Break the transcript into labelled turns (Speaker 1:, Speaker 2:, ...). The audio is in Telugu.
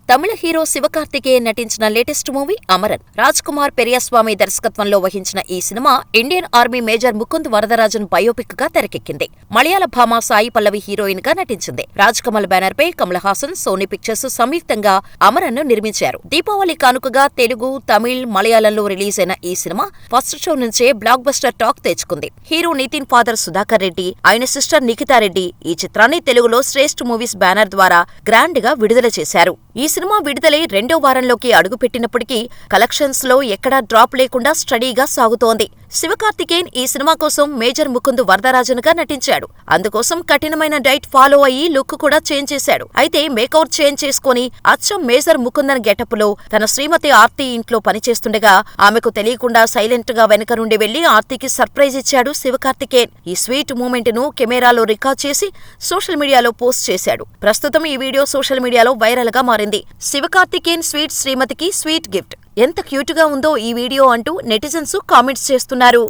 Speaker 1: తమిళ హీరో శివకార్తికేయన్ నటించిన లేటెస్ట్ మూవీ అమరన్. రాజ్ కుమార్ పెరియస్వామి దర్శకత్వంలో వహించిన ఈ cinema Indian army major Mukund Varadarajan biopic గా తెరకెక్కింది. మలయాళ భామ సాయి పల్లవి హీరోయిన్ గా నటించింది. రాజ్ కమల్ బ్యానర్ పై కమల్ హాసన్, సోనీ పిక్చర్స్ సంయుక్తంగా అమరన్ ను నిర్మించారు. దీపావళి కానుకగా తెలుగు, తమిళ్, మలయాళంలో రిలీజ్ అయిన ఈ సినిమా ఫస్ట్ షో నుంచే బ్లాక్ బస్టర్ టాక్ తెచ్చుకుంది. హీరో నితిన్ ఫాదర్ సుధాకర్ రెడ్డి, ఆయన సిస్టర్ నిఖితారెడ్డి ఈ చిత్రాన్ని తెలుగులో శ్రేష్ఠ మూవీస్ బ్యానర్ ద్వారా గ్రాండ్ గా విడుదల చేశారు. ఈ సినిమా విడుదలై 2వ వారంలోకి అడుగుపెట్టినప్పటికీ కలెక్షన్స్ లో ఎక్కడా డ్రాప్ లేకుండా స్టడీగా సాగుతోంది. శివకార్తికేయన్ ఈ సినిమా కోసం మేజర్ ముకుంద్ వరదరాజన్ గా నటించాడు. అందుకోసం కఠినమైన డైట్ ఫాలో అయ్యి లుక్ కూడా చేంజ్ చేశాడు. అయితే మేకౌట్ చేంజ్ చేసుకుని అచ్చం మేజర్ ముకుందన్ గెటప్ లో తన శ్రీమతి ఆర్తి ఇంట్లో పనిచేస్తుండగా ఆమెకు తెలియకుండా సైలెంట్ గా వెనక నుండి వెళ్లి ఆర్తికి సర్ప్రైజ్ ఇచ్చాడు శివకార్తికేయన్. ఈ స్వీట్ మూమెంట్ ను కెమెరాలో రికార్డ్ చేసి సోషల్ మీడియాలో పోస్ట్ చేశాడు. ప్రస్తుతం ఈ వీడియో సోషల్ మీడియాలో వైరల్ గా మారింది. శివకార్తికేయన్ స్వీట్ శ్రీమతికి స్వీట్ గిఫ్ట్. ఎంత క్యూట్ గా ఉందో ఈ వీడియో అంటూ నెటిజన్స్ కామెంట్స్ చేస్తున్నారు.